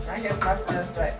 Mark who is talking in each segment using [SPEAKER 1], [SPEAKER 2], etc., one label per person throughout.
[SPEAKER 1] I guess my first day.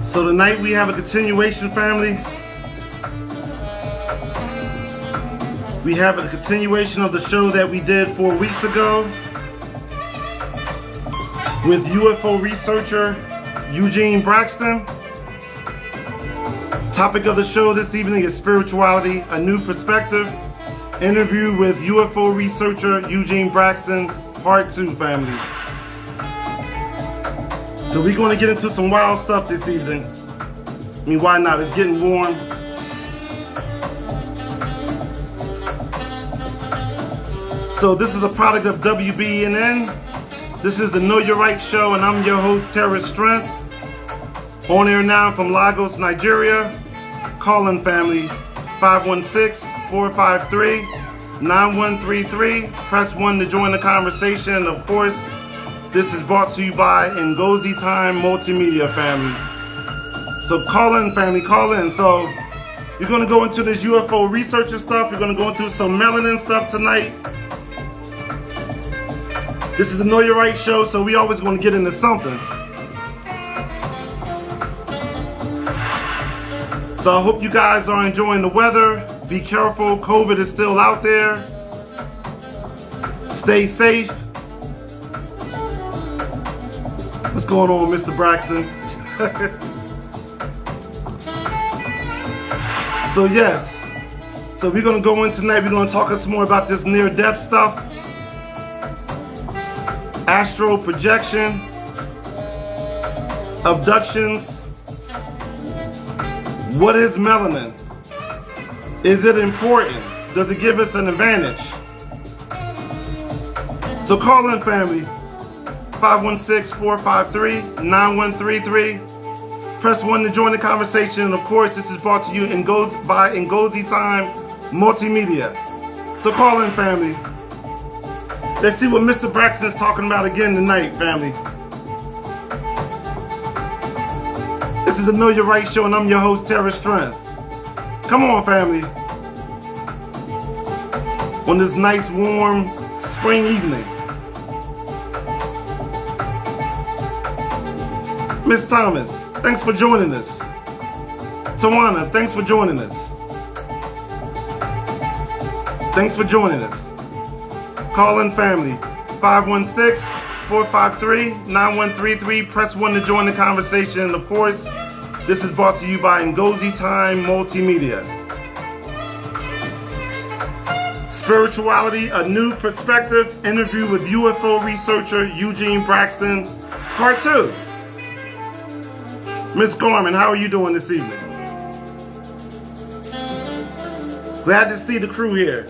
[SPEAKER 2] So tonight we have a continuation, family. We have a continuation of the show that we did 4 weeks ago with UFO researcher Eugene Braxton. Topic of the show this evening is spirituality, a new perspective. Interview with UFO researcher Eugene Braxton, part 2, family. So we're going to get into some wild stuff this evening. I mean, why not? It's getting warm. So this is a product of WBNN. This is the Know Your Right show, and I'm your host, Terris. On air now from Lagos, Nigeria. Call-in, family, 516-453-9133. Press 1 to join the conversation. And of course, this is brought to you by Ngozi Time Multimedia, family. So call in, family, call in. So you're going to go into this UFO researcher stuff. You're going to go into some melanin stuff tonight. This is the Know Your Right show, so we always going to get into something. So I hope you guys are enjoying the weather. Be careful. COVID is still out there. Stay safe. What's going on, Mr. Braxton? So yes, so we're gonna go in tonight. We're gonna talk some more about this near-death stuff, astral projection, abductions. What is melanin? Is it important? Does it give us an advantage? So call in, family. 516-453-9133. Press 1 to join the conversation. And of course, this is brought to you by Ngozi Time Multimedia. So call in, family. Let's see what Mr. Braxton is talking about again tonight, family. This is the Know Your Right show, and I'm your host, Terris. Come on, family. On this nice, warm spring evening. Miss Thomas, thanks for joining us. Tawana, thanks for joining us. Thanks for joining us. Call in, family. 516-453-9133. Press 1 to join the conversation. And of course, this is brought to you by Ngozi Time Multimedia. Spirituality, a new perspective. Interview with UFO researcher Eugene Braxton, part 2. Miss Gorman, how are you doing this evening? Glad to see the crew here.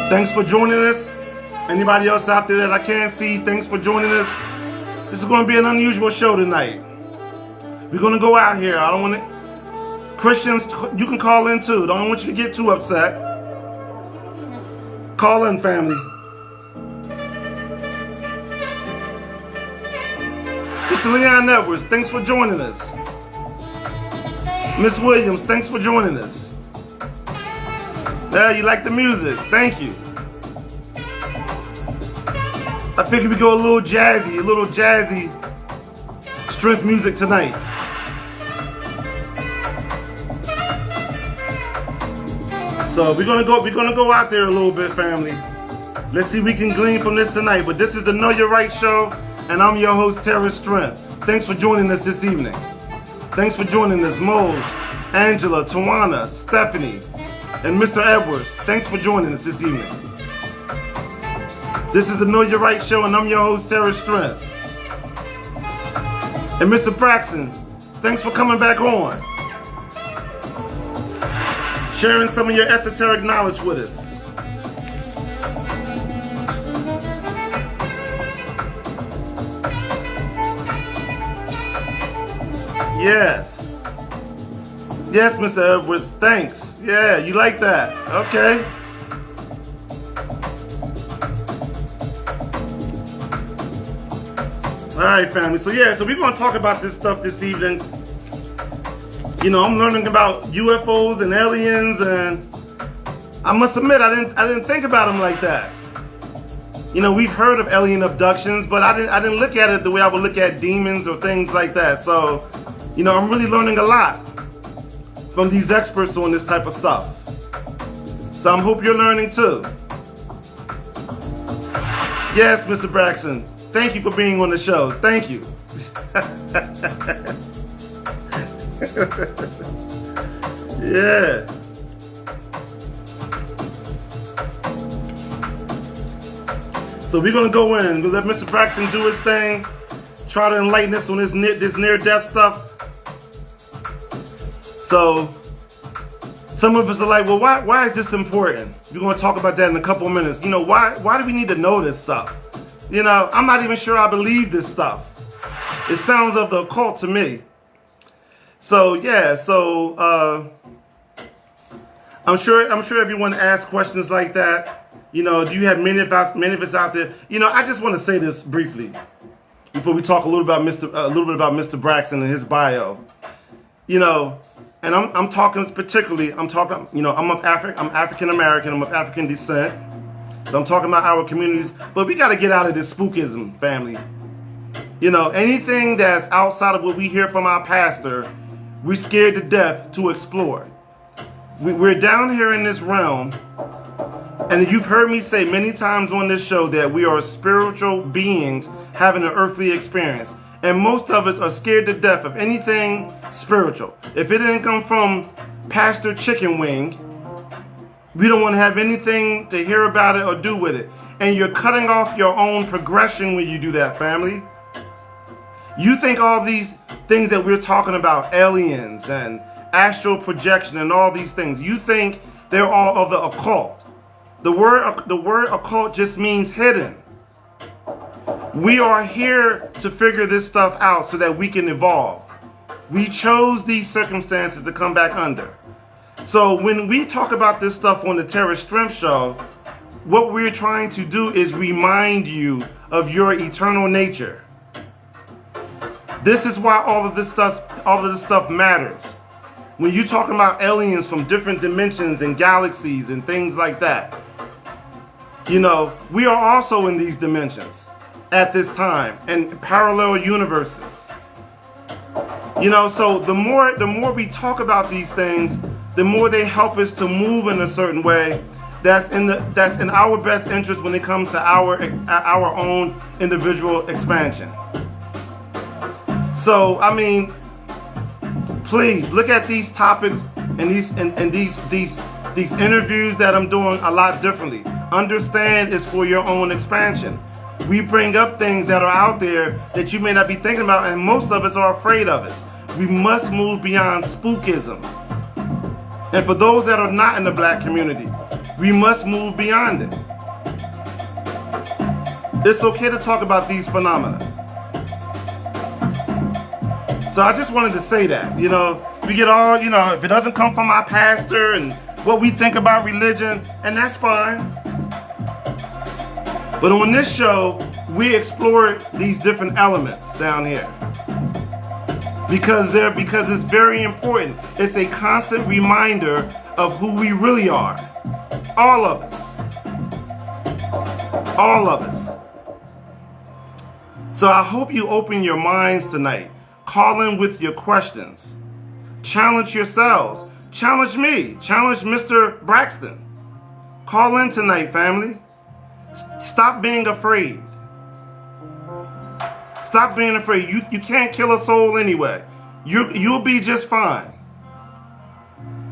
[SPEAKER 2] Thanks for joining us. Anybody else out there that I can't see, thanks for joining us. This is going to be an unusual show tonight. We're going to go out here. I don't want to... Christians, you can call in too. Don't want you to get too upset. Call in, family. It's Leon Edwards. Thanks for joining us. Miss Williams, thanks for joining us. Yeah, you like the music. Thank you. I figured we go a little jazzy strength music tonight. So we're gonna go out there a little bit, family. Let's see if we can glean from this tonight. But this is the Know Your Right show, and I'm your host, Terris Strength. Thanks for joining us this evening. Thanks for joining us, Mose, Angela, Tawana, Stephanie, and Mr. Edwards. Thanks for joining us this evening. This is the Know Your Right show, and I'm your host, Terris Strength. And Mr. Braxton, thanks for coming back on. Sharing some of your esoteric knowledge with us. Yes. Yes, Mr. Edwards, thanks. Yeah, you like that. Okay. All right, family. So we're going to talk about this stuff this evening. You know, I'm learning about UFOs and aliens, and I must admit, I didn't think about them like that. You know, we've heard of alien abductions, but I didn't look at it the way I would look at demons or things like that. So, you know, I'm really learning a lot from these experts on this type of stuff. So I hope you're learning too. Yes, Mr. Braxton. Thank you for being on the show. Thank you. Yeah. So we're gonna go in. We'll let Mr. Braxton do his thing. Try to enlighten us on this near-death stuff. So some of us are like, well, why is this important? We're gonna talk about that in a couple of minutes. You know, why do we need to know this stuff? You know, I'm not even sure I believe this stuff. It sounds of the occult to me. So yeah, I'm sure everyone asks questions like that. You know, do you have many of us out there? You know, I just want to say this briefly before we talk a little bit about Mr. Braxton and his bio. You know, and I'm talking particularly. I'm African American. I'm of African descent. So I'm talking about our communities, but we got to get out of this spookism, family. You know, anything that's outside of what we hear from our pastor, we're scared to death to explore. We're down here in this realm, and you've heard me say many times on this show that we are spiritual beings having an earthly experience. And most of us are scared to death of anything spiritual. If it didn't come from Pastor Chicken Wing, we don't want to have anything to hear about it or do with it. And you're cutting off your own progression when you do that, family. You think all these things that we're talking about, aliens and astral projection and all these things, you think they're all of the occult. The word occult just means hidden. We are here to figure this stuff out so that we can evolve. We chose these circumstances to come back under. So when we talk about this stuff on the Terris Strength Show, what we're trying to do is remind you of your eternal nature. This is why all of this stuff matters. When you're talking about aliens from different dimensions and galaxies and things like that, you know, we are also in these dimensions at this time and parallel universes. You know, so the more we talk about these things, the more they help us to move in a certain way that's in our best interest when it comes to our own individual expansion. So I mean, please look at these topics and these interviews that I'm doing a lot differently. Understand it's for your own expansion. We bring up things that are out there that you may not be thinking about, and most of us are afraid of it. We must move beyond spookism. And for those that are not in the black community, we must move beyond it. It's okay to talk about these phenomena. So I just wanted to say that, we get all, if it doesn't come from our pastor and what we think about religion, and that's fine. But on this show, we explore these different elements down here. Because it's very important. It's a constant reminder of who we really are. All of us. All of us. So I hope you open your minds tonight. Call in with your questions. Challenge yourselves. Challenge me. Challenge Mr. Braxton. Call in tonight, family. Stop being afraid. Stop being afraid. You can't kill a soul anyway. You'll be just fine.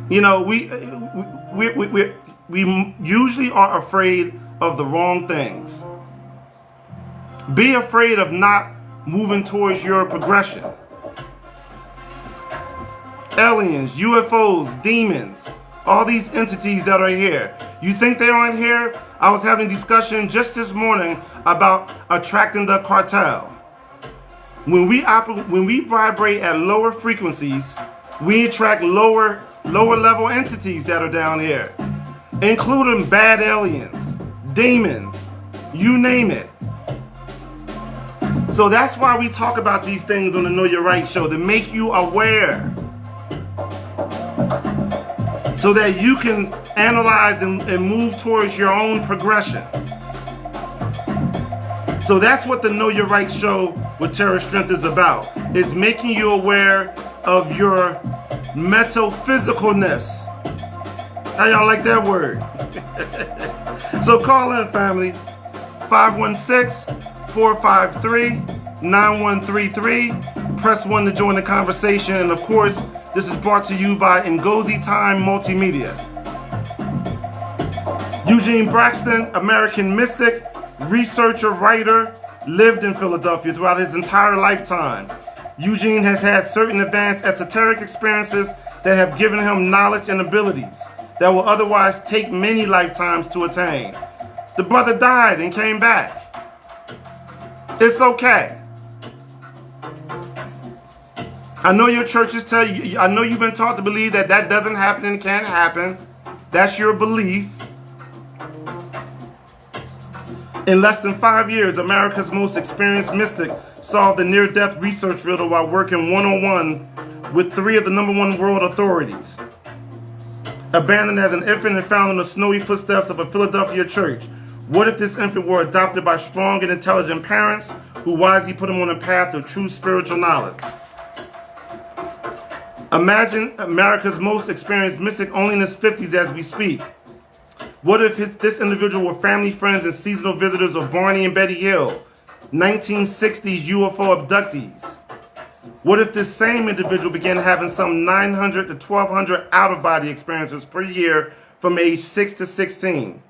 [SPEAKER 2] We usually are afraid of the wrong things. Be afraid of not moving towards your progression. Aliens, UFOs, demons, all these entities that are here. You think they aren't here? I was having a discussion just this morning about attracting the cartel. When we vibrate at lower frequencies, we attract lower level entities that are down here, including bad aliens, demons, you name it. So that's why we talk about these things on the Know Your Right show, to make you aware, so that you can analyze and move towards your own progression. So that's what the Know Your Right show with Terris Strength is about. It's making you aware of your metaphysicalness. How y'all like that word? So call in, family. 516-453-9133. Press 1 to join the conversation. And of course, this is brought to you by Ngozi Time Multimedia. Eugene Braxton, American mystic, researcher, writer, lived in Philadelphia throughout his entire lifetime. Eugene has had certain advanced esoteric experiences that have given him knowledge and abilities that will otherwise take many lifetimes to attain. The brother died and came back. It's okay. I know your churches tell you, I know you've been taught to believe that doesn't happen and can't happen. That's your belief. In less than 5 years, America's most experienced mystic solved the near-death research riddle while working one-on-one with 3 of the #1 world authorities. Abandoned as an infant and found in the snowy footsteps of a Philadelphia church. What if this infant were adopted by strong and intelligent parents who wisely put him on a path of true spiritual knowledge? Imagine America's most experienced mystic only in his 50s as we speak. What if this individual were family, friends, and seasonal visitors of Barney and Betty Hill, 1960s UFO abductees? What if this same individual began having some 900 to 1,200 out-of-body experiences per year from age 6 to 16?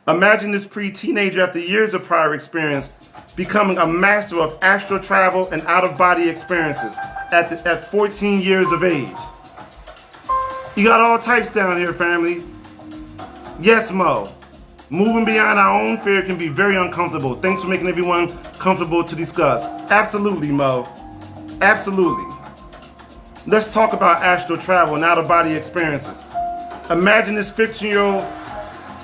[SPEAKER 2] Imagine this pre-teenager, after years of prior experience, becoming a master of astral travel and out-of-body experiences at 14 years of age. You got all types down here, family. Yes, Mo. Moving beyond our own fear can be very uncomfortable. Thanks for making everyone comfortable to discuss. Absolutely, Mo. Absolutely. Let's talk about astral travel and out-of-body experiences. Imagine this 15-year-old,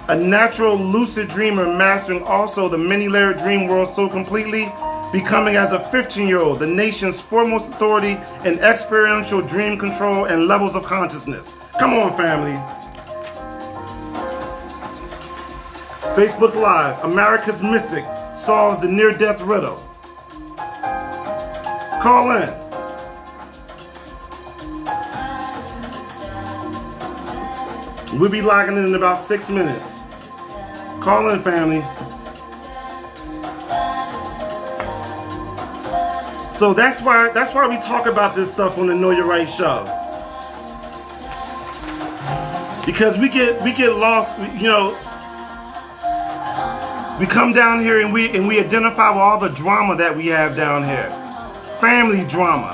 [SPEAKER 2] a natural lucid dreamer, mastering also the many-layered dream world so completely, becoming as a 15-year-old the nation's foremost authority in experiential dream control and levels of consciousness. Come on, family. Facebook Live, America's Mystic solves the near-death riddle. Call in. We'll be logging in about 6 minutes. Call in, family. So that's why we talk about this stuff on the Know Your Right show. Because we get lost, we come down here and we identify with all the drama that we have down here. Family drama,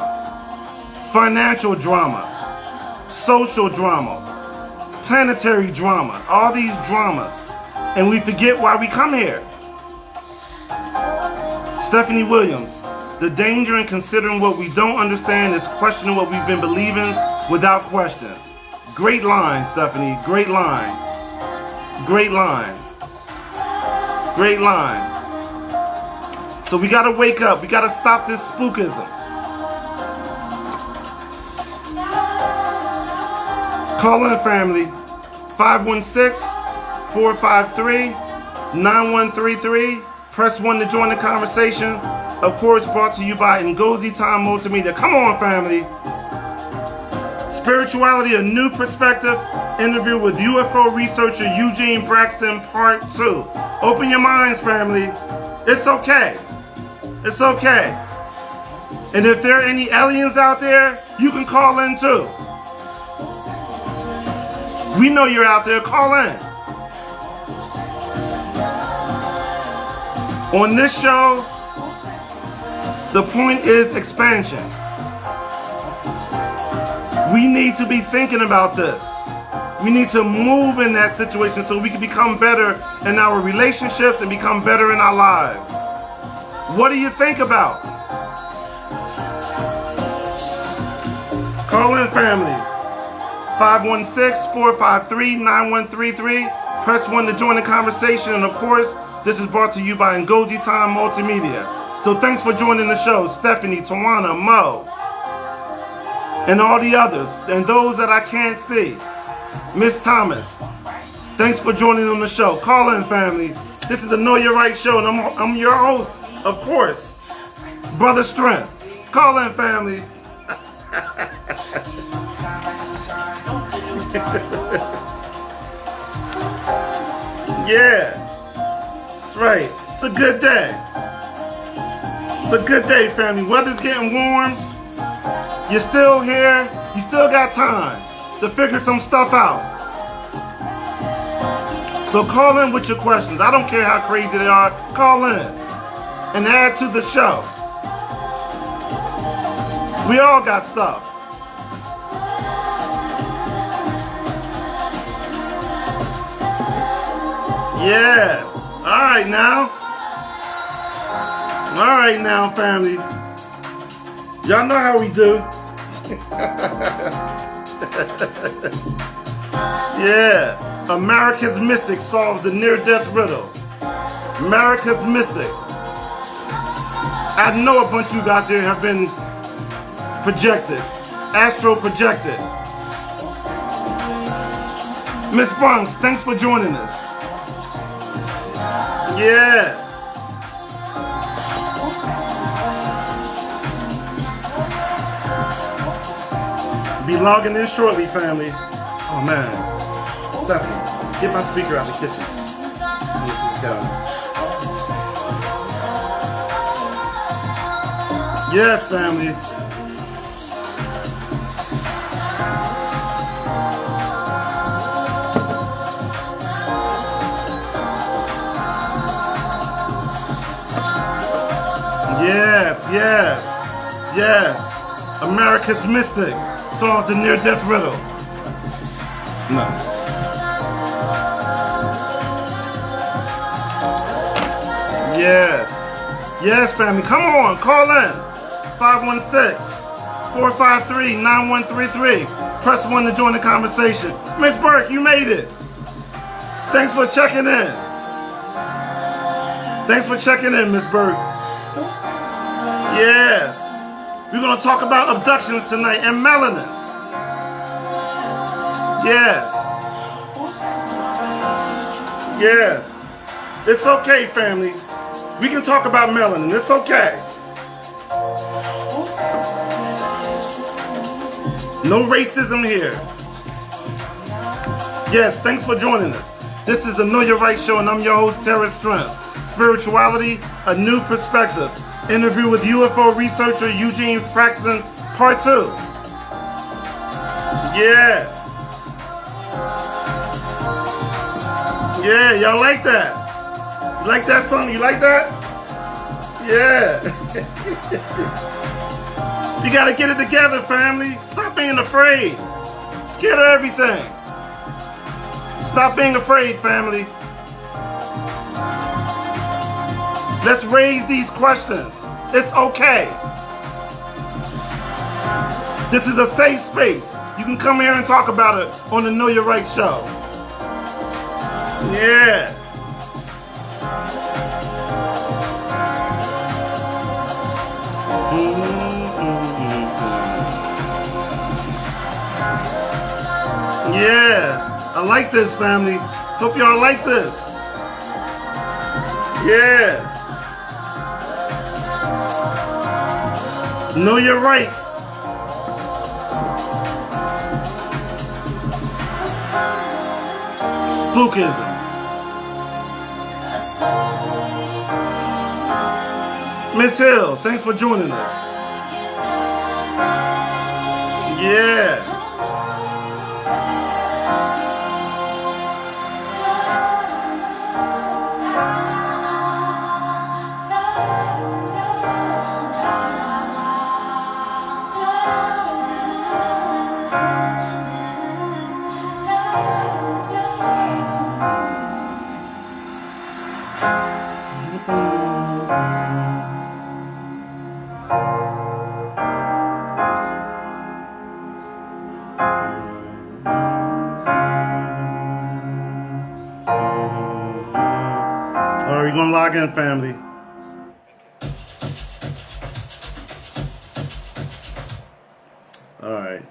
[SPEAKER 2] financial drama, social drama, planetary drama, all these dramas. And we forget why we come here. Stephanie Williams. The danger in considering what we don't understand is questioning what we've been believing without question. Great line, Stephanie. Great line. Great line. Great line. So we gotta wake up. We gotta stop this spookism. Call in, family. 516-453-9133. Press 1 to join the conversation. Of course, brought to you by Ngozi Time Multimedia. Come on, family. Spirituality, a new perspective. Interview with UFO researcher Eugene Braxton, part 2. Open your minds, family. It's okay. It's okay. And if there are any aliens out there, you can call in too. We know you're out there. Call in. On this show, the point is expansion. We need to be thinking about this. We need to move in that situation so we can become better in our relationships and become better in our lives. What do you think about? Call in, family. 516-453-9133. Press 1 to join the conversation. And of course, this is brought to you by Ngozi Time Multimedia. So thanks for joining the show, Stephanie, Tawana, Mo, and all the others, and those that I can't see. Miss Thomas, thanks for joining on the show. Call in, family. This is the Know Your Right show, and I'm your host, of course, Brother Strength. Call in, family. Yeah, that's right. It's a good day. It's a good day, family. Weather's getting warm. You're still here. You still got time to figure some stuff out. So call in with your questions. I don't care how crazy they are. Call in and add to the show. We all got stuff. Yes. All right now. All right now, family. Y'all know how we do. Yeah. America's Mystic solves the near-death riddle. America's Mystic. I know a bunch of you out there have been projected. Astro projected. Miss Bronx, thanks for joining us. Yeah. Be logging in shortly, family. Oh man. Stephanie, get my speaker out of the kitchen. Yes, family. Yes, yes, yes. America's Mystic solves the near-death riddle. No. Yes. Yes, family. Come on, call in. 516-453-9133. Press 1 to join the conversation. Miss Burke, you made it. Thanks for checking in. Thanks for checking in, Miss Burke. Yes. We're going to talk about abductions tonight and melanin. Yes. Yes. It's okay, family. We can talk about melanin. It's okay. No racism here. Yes, thanks for joining us. This is the Know Your Right show, and I'm your host, Terris. Spirituality, a new perspective. Interview with UFO researcher Eugene Braxton, part 2. Yeah. Yeah, y'all like that? You like that song? You like that? Yeah. You gotta get it together, family. Stop being afraid. Scared of everything. Stop being afraid, family. Let's raise these questions. It's okay. This is a safe space. You can come here and talk about it on the Know Your Right show. Yeah. Yes. I like this, family. Hope y'all like this. Yeah. Know your rights. Spookism. Miss Hill, thanks for joining us. Yeah. All right, we're gonna log in, family. All right,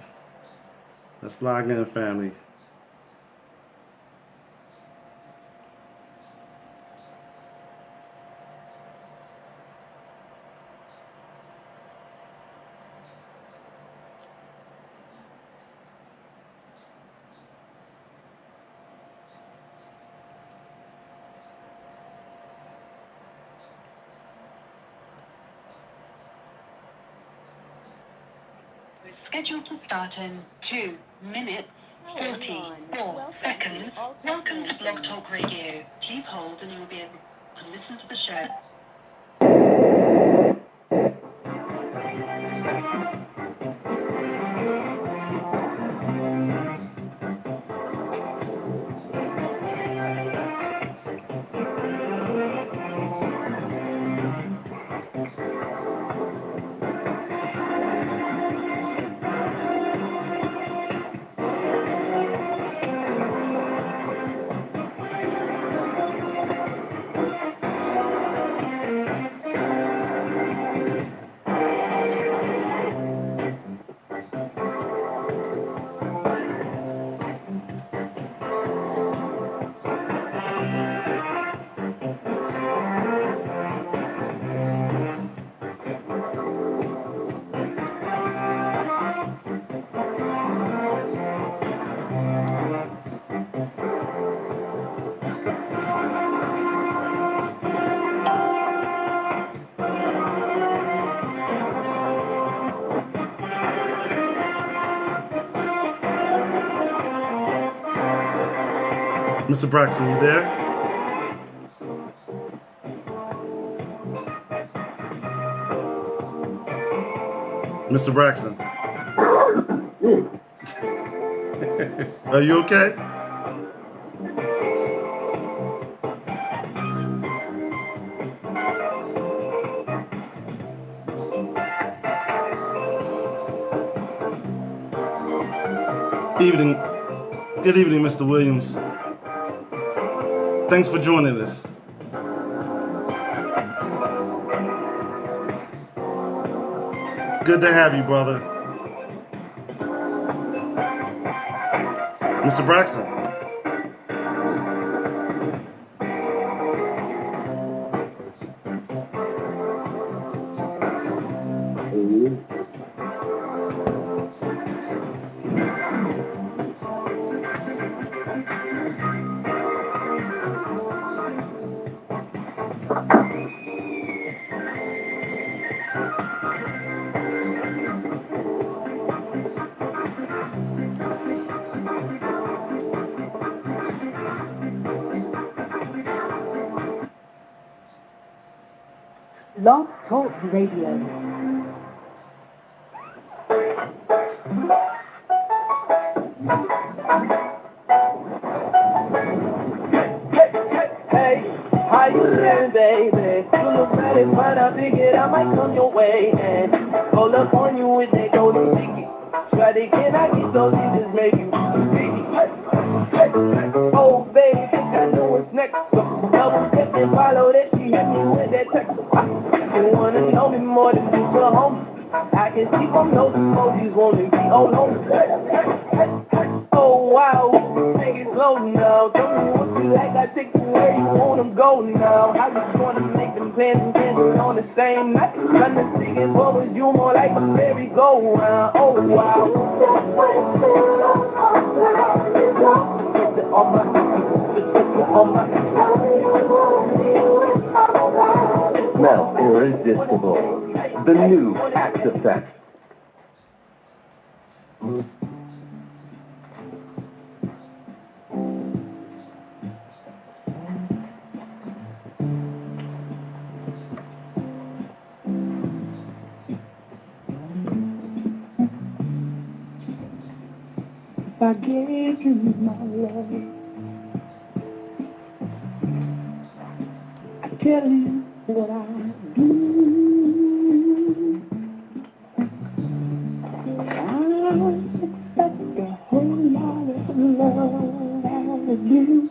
[SPEAKER 2] let's log in, family.
[SPEAKER 1] Scheduled to start in 2 minutes, 44 seconds. Welcome to Blog Talk Radio. Please hold and you will be able to listen to the show.
[SPEAKER 2] Mr. Braxton, you there? Mr. Braxton. Are you okay? Evening. Good evening, Mr. Williams. Thanks for joining us. Good to have you, brother. Mr. Braxton.
[SPEAKER 3] Blog Talk Radio. Hey, how you doing, baby?
[SPEAKER 4] it's fine, I figured I might come your way and roll up on you with that golden ticket. Try to get I get those just make you oh baby, think I know what's next. Double step and follow that, she hit me with that text. You wanna know me more than just a homie. I can see from those emojis wanna be all home. Oh wow, take it slow now. Tell me what you like, I take you where you wanna go now. I just wanna make them plans and dancing on the same night. Trying to see it forward, you more like a merry-go-round. Oh wow.
[SPEAKER 5] Smell irresistible. The new Axe Effect.
[SPEAKER 3] If I gave you my love, I tell you what I do. I expect a whole lot of love out of you.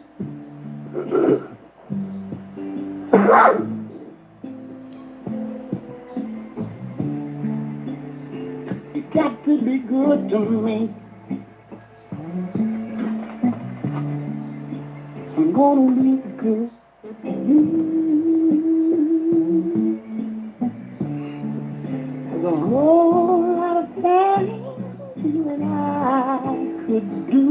[SPEAKER 3] You got to be good to me. I'm gonna be good to you. There's a whole lot of things that I could do.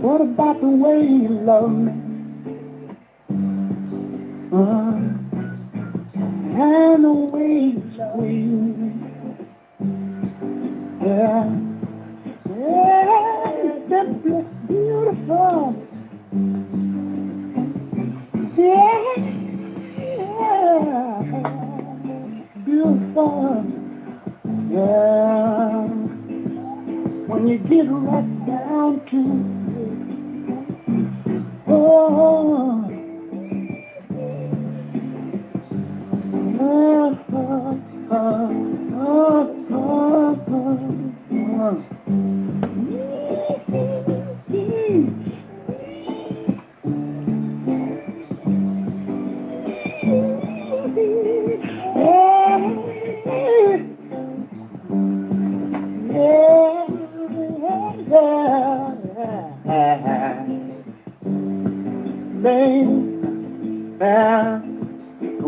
[SPEAKER 3] What about the way you love me? And the way you squeeze me. Yeah, it's simply beautiful. Yeah, beautiful. Yeah, when you get right down to it. Oh.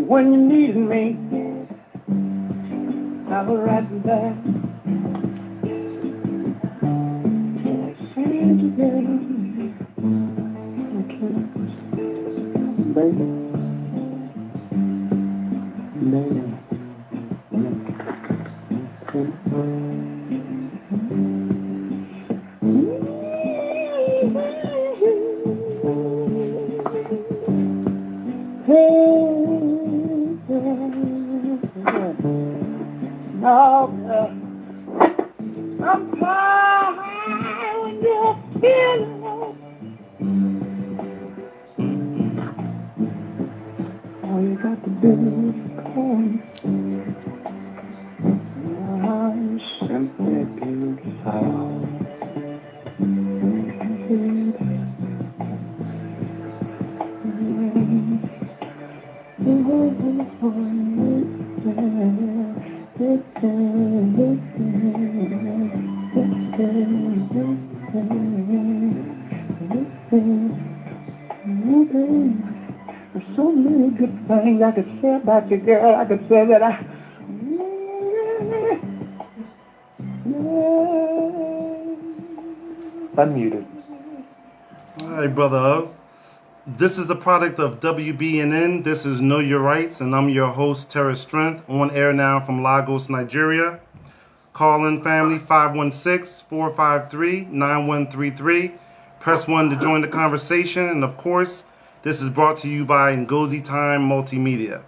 [SPEAKER 3] When you needed me, I was right there. See you today, okay, baby, baby. I'm tired when you're feeling all you got to do is call me. I'm simply beautiful. There's so many good things I could say about you, girl. I could say that Unmuted.
[SPEAKER 2] All right, brother. This is the product of WBNN. This is Know Your Rights, and I'm your host, Terris Strength, on air now from Lagos, Nigeria. Call in family 516-453-9133. Press 1 to join the conversation, and of course, this is brought to you by Ngozi Time Multimedia.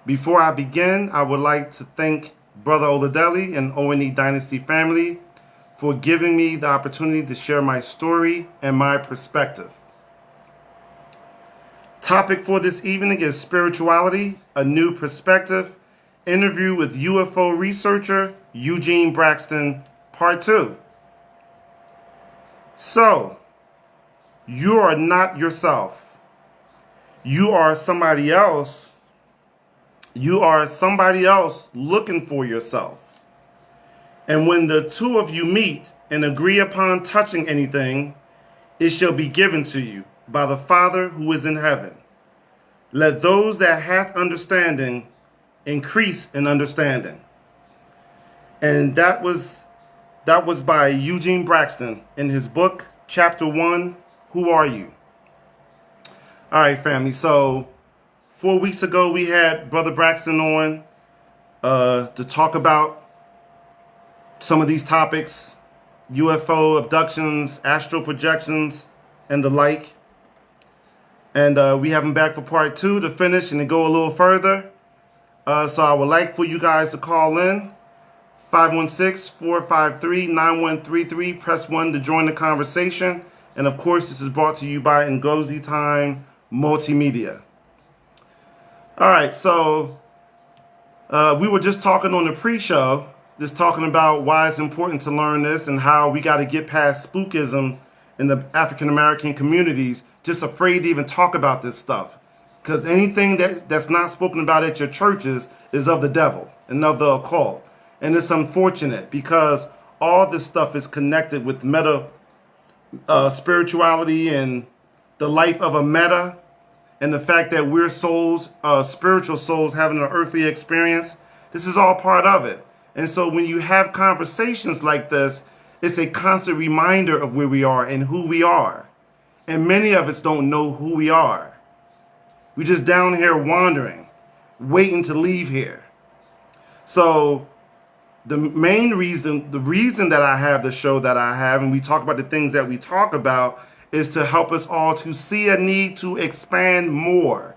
[SPEAKER 2] Before I begin, I would like to thank Brother Oladeli and O&E Dynasty family for giving me the opportunity to share my story and my perspective. Topic for this evening is spirituality, a new perspective, interview with UFO researcher Eugene Braxton, part 2. So, you are not yourself. You are somebody else. You are somebody else looking for yourself. And when the two of you meet and agree upon touching anything, it shall be given to you by the Father who is in heaven. Let those that hath understanding increase in understanding. And that was by Eugene Braxton in his book, Chapter 1, Who Are You? All right, family. So 4 weeks ago, we had Brother Braxton on to talk about some of these topics, UFO abductions, astral projections, and the like. And we have him back for part 2 to finish and to go a little further. So I would like for you guys to call in. 516-453-9133. Press 1 to join the conversation. And of course, this is brought to you by Ngozi Time Multimedia. All right, so we were just talking on the pre-show, just talking about why it's important to learn this and how we got to get past spookism in the African-American communities, just afraid to even talk about this stuff. Because anything that's not spoken about at your churches is of the devil and of the occult. And it's unfortunate because all this stuff is connected with meta spirituality and the life of a meta, and the fact that we're souls, spiritual souls having an earthly experience. This is all part of it. And so when you have conversations like this, it's a constant reminder of where we are and who we are. And many of us don't know who we are. We're just down here wandering, waiting to leave here. So the reason that I have the show that I have, and we talk about the things that we talk about, is to help us all to see a need to expand more.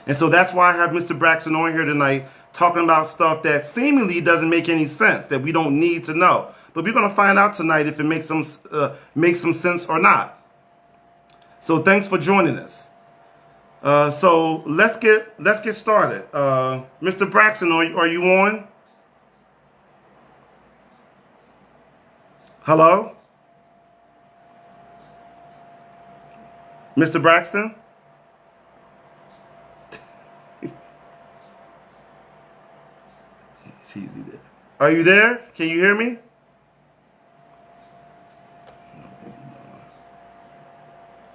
[SPEAKER 2] And so that's why I have Mr. Braxton on here tonight talking about stuff that seemingly doesn't make any sense, that we don't need to know. But we're going to find out tonight if it makes some sense or not. So thanks for joining us. So let's get started. Mr. Braxton, are you on? Hello? Mr. Braxton? It's easy there. Are you there? Can you hear me?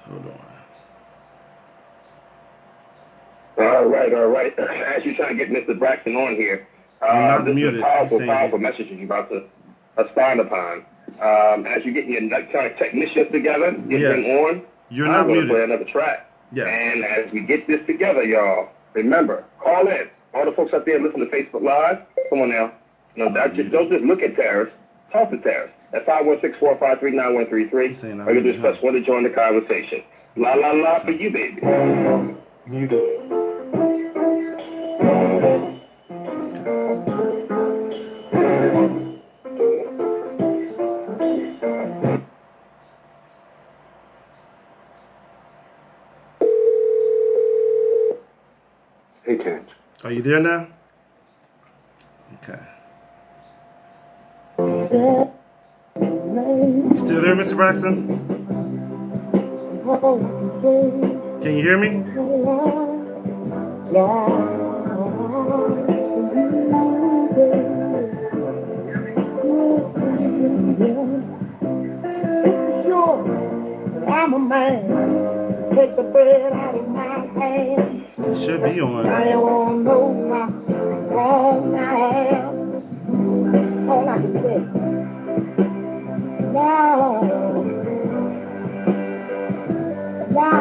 [SPEAKER 2] Hold on.
[SPEAKER 6] All right. As you're trying to get Mr. Braxton on here, this
[SPEAKER 2] muted.
[SPEAKER 6] is a powerful message you're about to expound upon. As you're getting your electronic technicians together, get them on.
[SPEAKER 2] You're not muted.
[SPEAKER 6] Play another track.
[SPEAKER 2] Yes.
[SPEAKER 6] And as we get this together, y'all, remember, call in. All the folks out there listen to Facebook Live, come on now. Don't just look at Terris. Talk to Terris. At 516-453-9133. Or you just press 1 to join the conversation. La la la for you, baby.
[SPEAKER 5] Hey, Kent.
[SPEAKER 2] Are you there now? Okay. You still there, Mr. Braxton? Can you hear me?
[SPEAKER 3] I'm a man. Take the bread out of my hand.
[SPEAKER 2] It should be on.
[SPEAKER 3] I don't know how wrong I am. All I can say. Wow. Wow.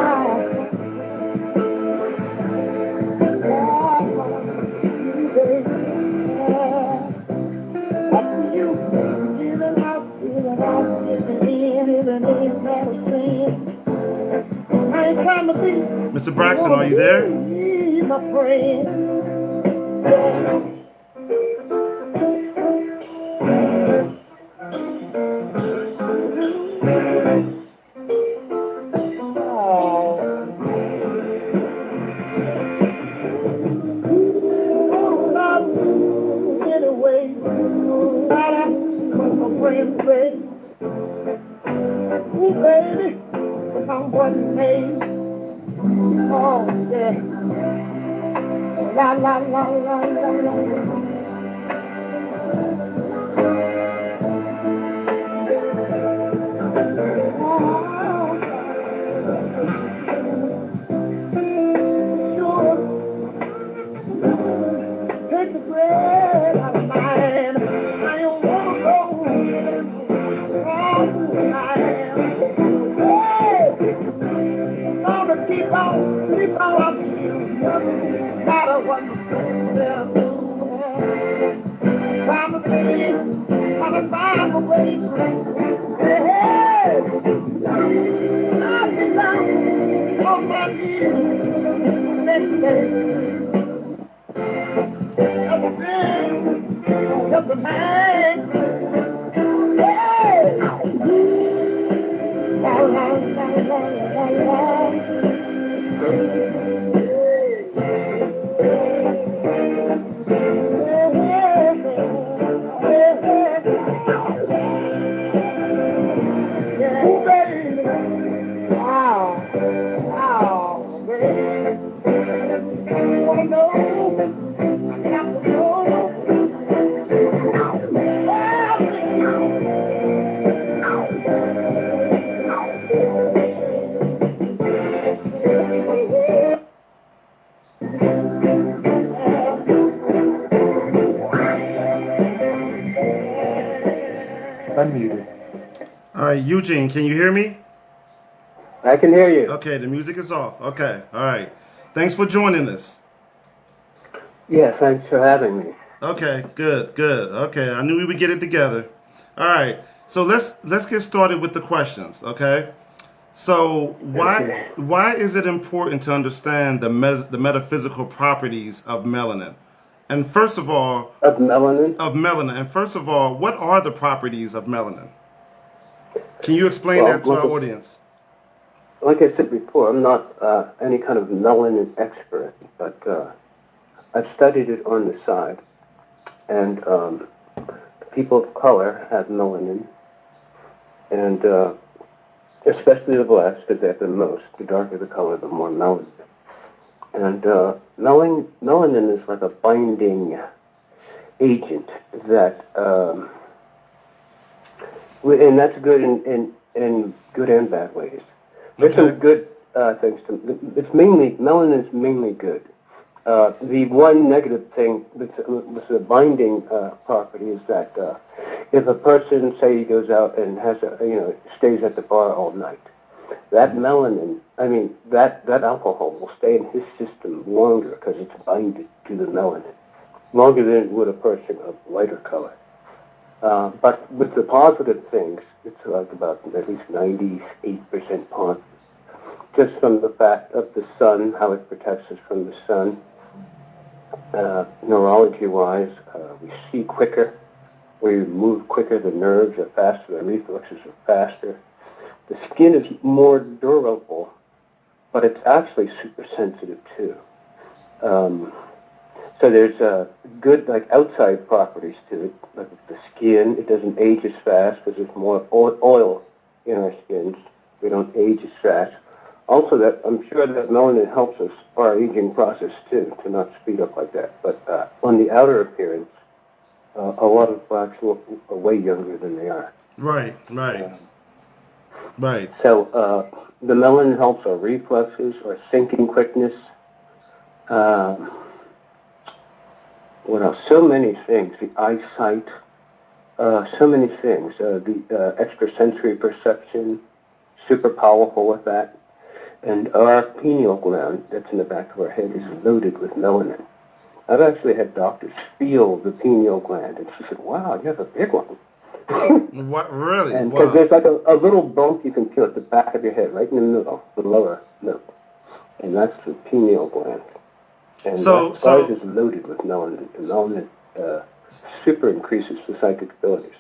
[SPEAKER 3] ain't that a sin. I ain't trying to be.
[SPEAKER 2] Mr. Braxton, are you there?
[SPEAKER 3] My friend. Anyway, what my friend say. Ooh, baby, I'm what made. Oh, yeah. La, la, la, la, la, la. Sure. Take the bread out of mine. I don't want to go. Gonna keep on, matter what you say. Trying to believe, trying to find a way. Hey, I'll be down on my knees next day. Everything, just a man. Hey, la la la la la la.
[SPEAKER 5] Unmuted.
[SPEAKER 2] All right, Eugene, can you hear me?
[SPEAKER 7] I can hear you.
[SPEAKER 2] Okay, the music is off. Okay, all right. Thanks for joining us.
[SPEAKER 7] Yeah, thanks for having me.
[SPEAKER 2] Okay, good, good. Okay, I knew we would get it together. All right, so let's get started with the questions. Okay, so why is it important to understand the metaphysical properties of melanin? And first of all,
[SPEAKER 7] Of melanin?
[SPEAKER 2] And first of all, what are the properties of melanin? Can you explain that to our audience?
[SPEAKER 7] Like I said before, I'm not any kind of melanin expert, but I've studied it on the side. And people of color have melanin, and especially the blacks, because they have the most. The darker the color, the more melanin. And melanin is like a binding agent that, and that's good in good and bad ways. There's some good things to melanin is mainly good. The one negative thing with the binding property is that if a person, say, he goes out and has stays at the bar all night, that melanin, that alcohol will stay in his system longer because it's binded to the melanin, longer than it would a person of lighter color. But with the positive things, it's like about at least 98% positive. Just from the fact of the sun, how it protects us from the sun. Neurology-wise, we see quicker, we move quicker, the nerves are faster, the reflexes are faster. The skin is more durable, but it's actually super sensitive too. So there's good outside properties to it, like the skin. It doesn't age as fast because there's more oil in our skins. We don't age as fast. Also, that I'm sure that melanin helps us our aging process too, to not speed up like that. But on the outer appearance, a lot of blacks look way younger than they are.
[SPEAKER 2] Right.
[SPEAKER 7] So the melanin helps our reflexes, our thinking quickness. What else? So many things. The eyesight. So many things. The extrasensory perception. Super powerful with that. And our pineal gland, that's in the back of our head, is loaded with melanin. I've actually had doctors feel the pineal gland, and she said, "Wow, you have a big one."
[SPEAKER 2] What really?
[SPEAKER 7] And because
[SPEAKER 2] Wow.
[SPEAKER 7] there's like a little bump you can feel at the back of your head, right in the middle, the lower lip, and that's the pineal gland. And that part is loaded with melanin. And melanin super increases the psychic abilities.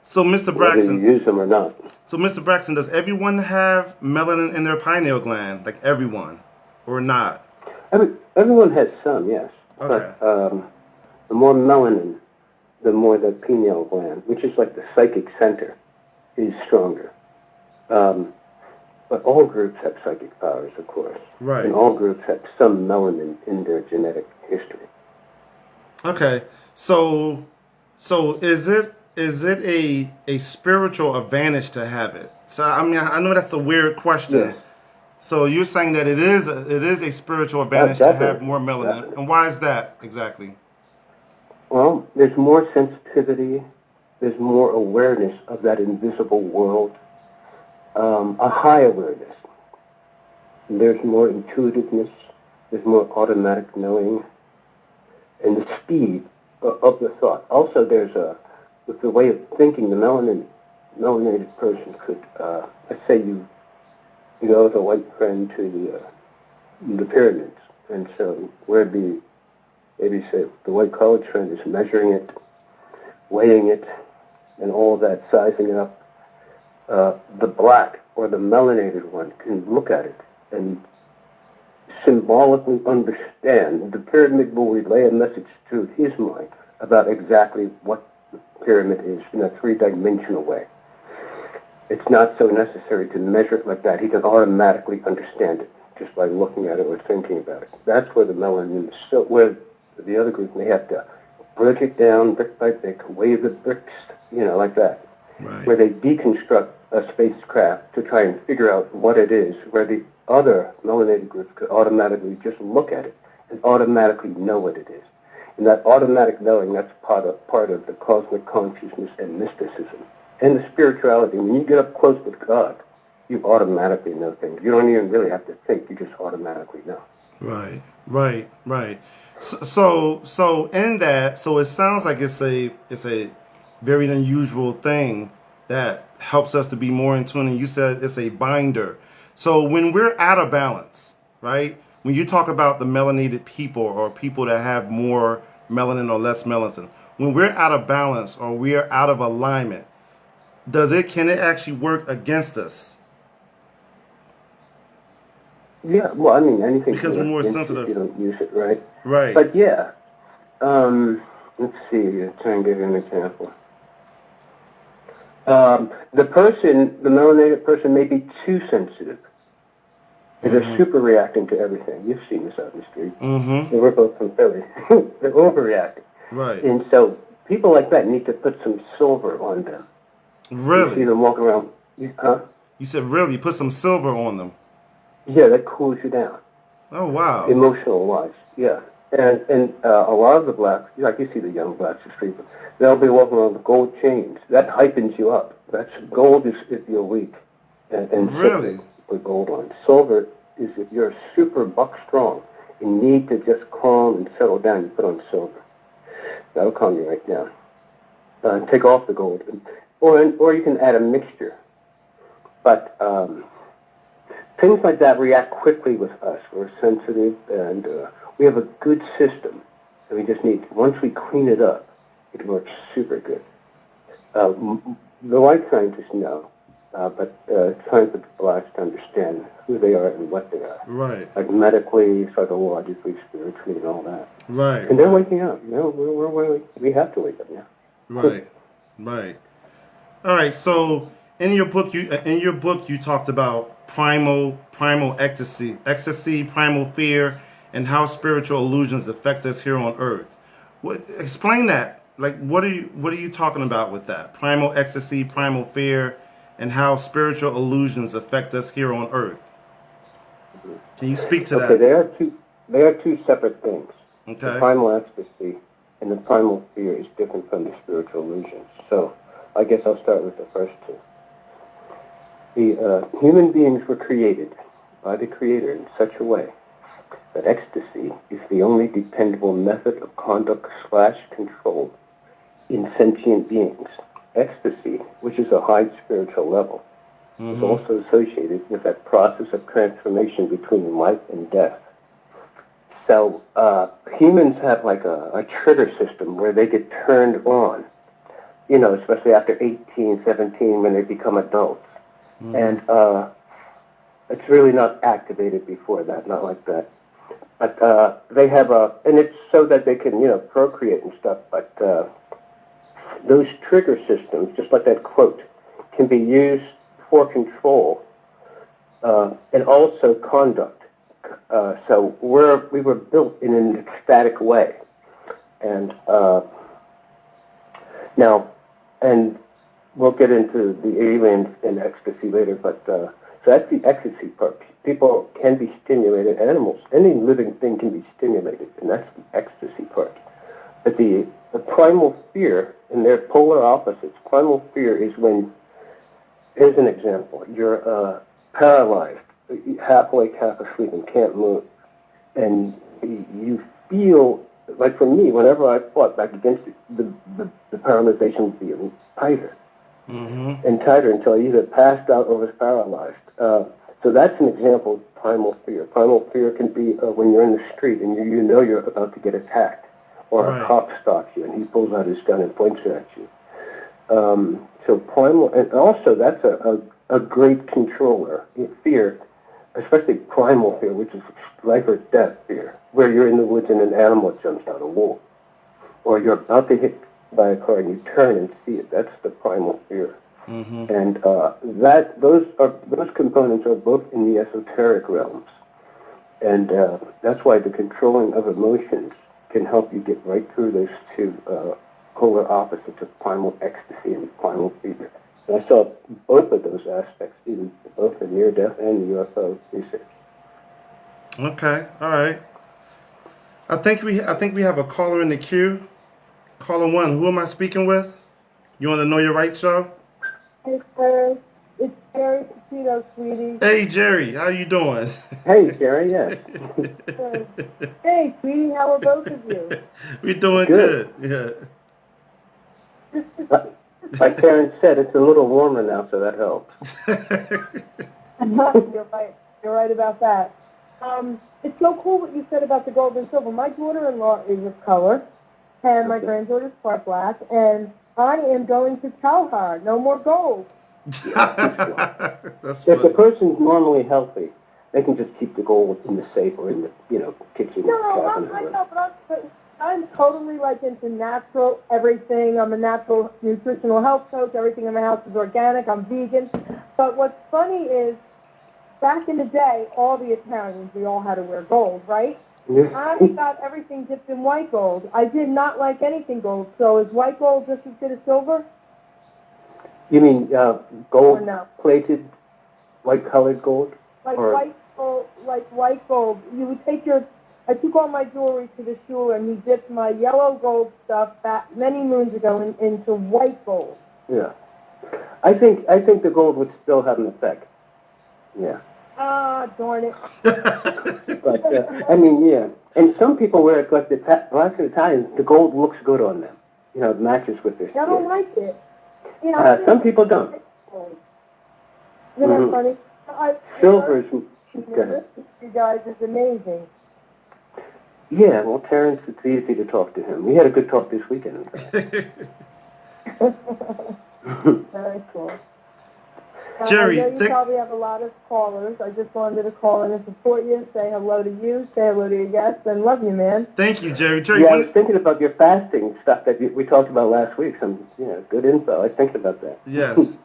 [SPEAKER 2] So, Mr.
[SPEAKER 7] Whether
[SPEAKER 2] Braxton,
[SPEAKER 7] you use them or not.
[SPEAKER 2] So, Mr. Braxton, does everyone have melanin in their pineal gland? Like everyone, or not?
[SPEAKER 7] Everyone has some, yes.
[SPEAKER 2] Okay.
[SPEAKER 7] But the more melanin, the more the pineal gland, which is like the psychic center, is stronger. But all groups have psychic powers, of course.
[SPEAKER 2] Right.
[SPEAKER 7] And all groups have some melanin in their genetic history.
[SPEAKER 2] Okay. So is it a spiritual advantage to have it? So I mean, I know that's a weird question.
[SPEAKER 7] Yes.
[SPEAKER 2] So you're saying that it is a spiritual advantage to have more melanin,
[SPEAKER 7] definitely.
[SPEAKER 2] and why is that exactly?
[SPEAKER 7] Well, there's more sensitivity, there's more awareness of that invisible world, a high awareness. There's more intuitiveness, there's more automatic knowing, and the speed of the thought. Also, with the way of thinking, the melanated person could, let's say you go with a white friend to the pyramids, and so where'd be, maybe say the white college friend is measuring it, weighing it, and all that, sizing it up. The black or the melanated one can look at it and symbolically understand. The pyramid will relay a message to his mind about exactly what the pyramid is in a three-dimensional way. It's not so necessary to measure it like that. He can automatically understand it just by looking at it or thinking about it. That's where the melanin is. So where the other group may have to break it down brick by brick, weigh the bricks, like that.
[SPEAKER 2] Right.
[SPEAKER 7] Where they deconstruct a spacecraft to try and figure out what it is, where the other melanated groups could automatically just look at it and automatically know what it is. And that automatic knowing, that's part of the cosmic consciousness and mysticism. And the spirituality. When you get up close with God, you automatically know things. You don't even really have to think. You just automatically know.
[SPEAKER 2] Right. So in that, so it sounds like it's a very unusual thing that helps us to be more in tune. And you said it's a binder. So when we're out of balance, right? When you talk about the melanated people or people that have more melanin or less melanin, when we're out of balance or we are out of alignment, can it actually work against us?
[SPEAKER 7] Yeah, well, I mean, anything
[SPEAKER 2] because we're more sensitive.
[SPEAKER 7] If you don't use it right.
[SPEAKER 2] Right.
[SPEAKER 7] But yeah, let's see. I'll try and give you an example. The melanated person may be too sensitive. They're super reacting to everything. You've seen this out in the street. Mm-hmm. We're both from Philly. They're overreacting.
[SPEAKER 2] Right.
[SPEAKER 7] And so people like that need to put some silver on them.
[SPEAKER 2] Really?
[SPEAKER 7] You see them walk around. Huh?
[SPEAKER 2] You said really? Put some silver on them.
[SPEAKER 7] Yeah, that cools you down.
[SPEAKER 2] Oh, wow.
[SPEAKER 7] Emotional wise, yeah. And a lot of the blacks, like you see the young blacks in the street, they'll be walking around with gold chains. That hypens you up. Gold is if you're weak. And
[SPEAKER 2] really?
[SPEAKER 7] With gold on. Silver is if you're super buck strong and need to just calm and settle down, you put on silver. That'll calm you right down. Take off the gold. Or you can add a mixture. But things like that react quickly with us. We're sensitive, and we have a good system. And we just need, once we clean it up, it works super good. The white scientists know, but it's time for the blacks to understand who they are and what they are.
[SPEAKER 2] Right.
[SPEAKER 7] Like medically, psychologically, spiritually, and all that.
[SPEAKER 2] Right.
[SPEAKER 7] And they're waking up. We have to wake up now.
[SPEAKER 2] Right. All right. So in your book, you talked about primal ecstasy, primal fear, and how spiritual illusions affect us here on Earth. Explain that. Like, what are you talking about with that? Primal ecstasy, primal fear, and how spiritual illusions affect us here on Earth. Can you speak to that?
[SPEAKER 7] Okay, they are two separate things.
[SPEAKER 2] Okay.
[SPEAKER 7] The primal ecstasy and the primal fear is different from the spiritual illusions. So, I guess I'll start with the first two. The human beings were created by the Creator in such a way that ecstasy is the only dependable method of conduct / control in sentient beings. ecstasy, which is a high spiritual level, is also associated with that process of transformation between life and death. So humans have like a trigger system where they get turned on, you know, especially after 18, 17, when they become adults. And it's really not activated before that, not like that. But they have and it's so that they can, you know, procreate and stuff, but those trigger systems, just like that quote, can be used for control and also conduct. So we were built in an ecstatic way. And now, and we'll get into the aliens and ecstasy later, but so that's the ecstasy part. People can be stimulated, animals, any living thing can be stimulated, and that's the ecstasy part. But the primal fear, and they're polar opposites. Primal fear is when, here's an example, you're paralyzed, half awake, half asleep, and can't move. And you feel, like for me, whenever I fought back against it, the paralyzation would be tighter and tighter until I either passed out or was paralyzed. So that's an example of primal fear. Primal fear can be when you're in the street and you know you're about to get attacked, or a cop stops you and he pulls out his gun and points it at you. So primal, and also that's a great controller. Fear, especially primal fear, which is life or death fear, where you're in the woods and an animal jumps out, a wolf, or you're about to hit by a car and you turn and see it. That's the primal fear. And those components are both in the esoteric realms, and that's why the controlling of emotions can help you get right through those two polar opposites of primal ecstasy and primal fear. And I saw both of those aspects in both the near-death and the UFO research.
[SPEAKER 2] Okay, all right. I think we have a caller in the queue. Caller 1, who am I speaking with? You on the Know Your Right show?
[SPEAKER 8] Hey, Terris. It's Jerry Petito, sweetie.
[SPEAKER 2] Hey, Jerry, how you doing?
[SPEAKER 7] Hey, Jerry, yes.
[SPEAKER 8] Hey, sweetie, how are both of you?
[SPEAKER 2] We're doing good. Yeah.
[SPEAKER 7] Like Karen said, it's a little warmer now, so that helps.
[SPEAKER 8] You're right. You're right about that. It's so cool what you said about the gold and silver. My daughter-in-law is of color, and my granddaughter's part black, and I am going to tell her, no more gold.
[SPEAKER 2] That's
[SPEAKER 7] if
[SPEAKER 2] funny.
[SPEAKER 7] the person's normally healthy, they can just keep the gold in the safe or in the kitchen.
[SPEAKER 8] No, but I'm totally like into natural everything. I'm a natural nutritional health coach. Everything in my house is organic. I'm vegan. But what's funny is, back in the day, all the Italians, we all had to wear gold, right? I got everything dipped in white gold. I did not like anything gold. So is white gold just as good as silver?
[SPEAKER 7] You mean gold-plated, white-colored gold?
[SPEAKER 8] White gold. You would take I took all my jewelry to the shul, and he dipped my yellow gold stuff back many moons ago into white gold.
[SPEAKER 7] Yeah. I think the gold would still have an effect. Yeah.
[SPEAKER 8] Ah, darn it.
[SPEAKER 7] But, yeah. And some people wear it like the blacks and Italians, the gold looks good on them. It matches with their skin.
[SPEAKER 8] I don't like it.
[SPEAKER 7] Some people don't.
[SPEAKER 8] Isn't that funny?
[SPEAKER 7] Silver is... Go ahead.
[SPEAKER 8] You guys is amazing.
[SPEAKER 7] Yeah, well, Terrence, it's easy to talk to him. We had a good talk this weekend.
[SPEAKER 8] Very cool.
[SPEAKER 2] Jerry,
[SPEAKER 8] I know you probably have a lot of callers. I just wanted to call in and support you, say hello to you, say hello to your guests, and love you, man.
[SPEAKER 2] Thank you, Jerry.
[SPEAKER 7] Yeah, I was thinking about your fasting stuff that we talked about last week. Some good info. I was thinking about that.
[SPEAKER 2] Yes.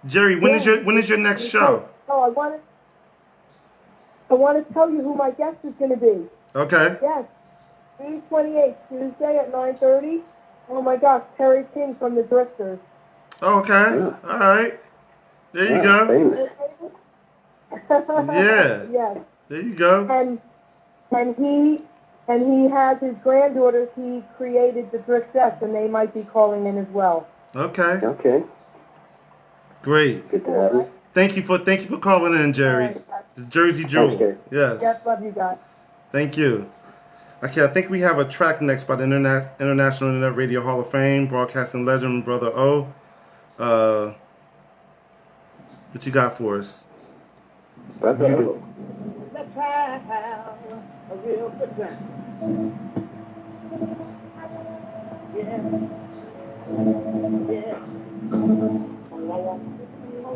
[SPEAKER 2] Jerry, when is your next show?
[SPEAKER 8] Oh, I want to tell you who my guest is going to be.
[SPEAKER 2] Okay.
[SPEAKER 8] Yes. June 28th, Tuesday at 9:30. Oh my gosh, Terry King from the Drifters.
[SPEAKER 2] Okay. Yeah. All right. There you go.
[SPEAKER 7] Famous.
[SPEAKER 2] Yeah.
[SPEAKER 8] Yes.
[SPEAKER 2] There you go.
[SPEAKER 8] And he has his granddaughters. He created the Driftettes, and they might be calling in as well.
[SPEAKER 2] Okay.
[SPEAKER 7] Okay.
[SPEAKER 2] Great.
[SPEAKER 7] Good to have you.
[SPEAKER 2] Thank you for calling in, Jerry.
[SPEAKER 8] Right.
[SPEAKER 2] The Jersey Jewel.
[SPEAKER 7] Okay.
[SPEAKER 2] Yes.
[SPEAKER 8] Yes, love you guys.
[SPEAKER 2] Thank you. Okay, I think we have a track next by the International Internet Radio Hall of Fame broadcasting legend Brother O. What you got for us?
[SPEAKER 7] Let's have
[SPEAKER 3] a real good time. Yeah. Yeah.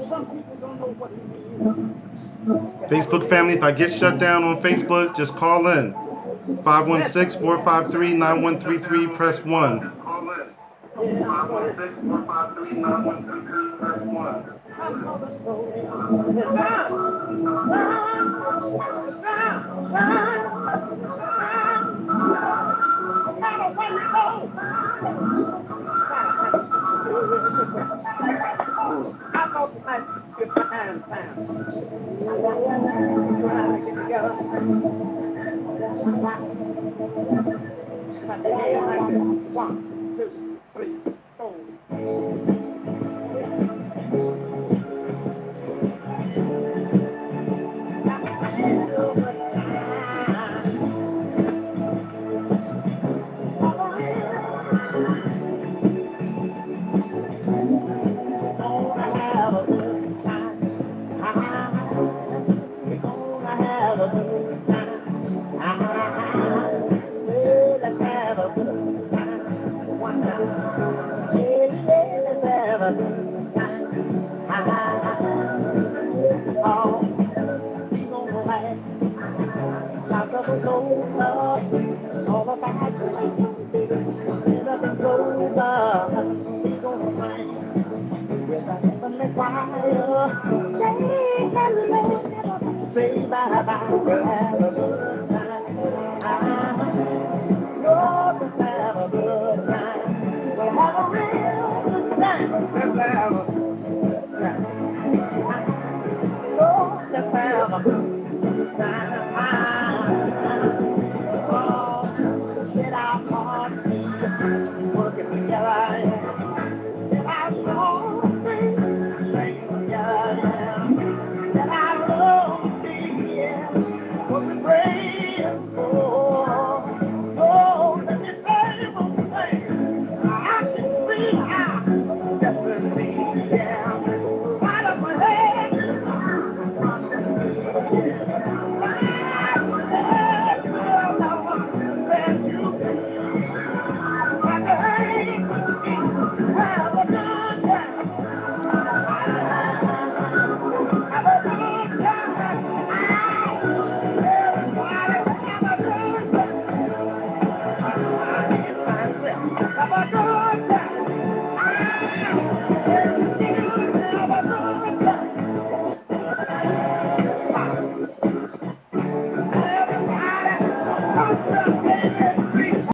[SPEAKER 3] Some people don't know what it is.
[SPEAKER 2] Facebook family, if I get shut down on Facebook, just call in. 516-453-9133, press 1.
[SPEAKER 3] One, two, three, four.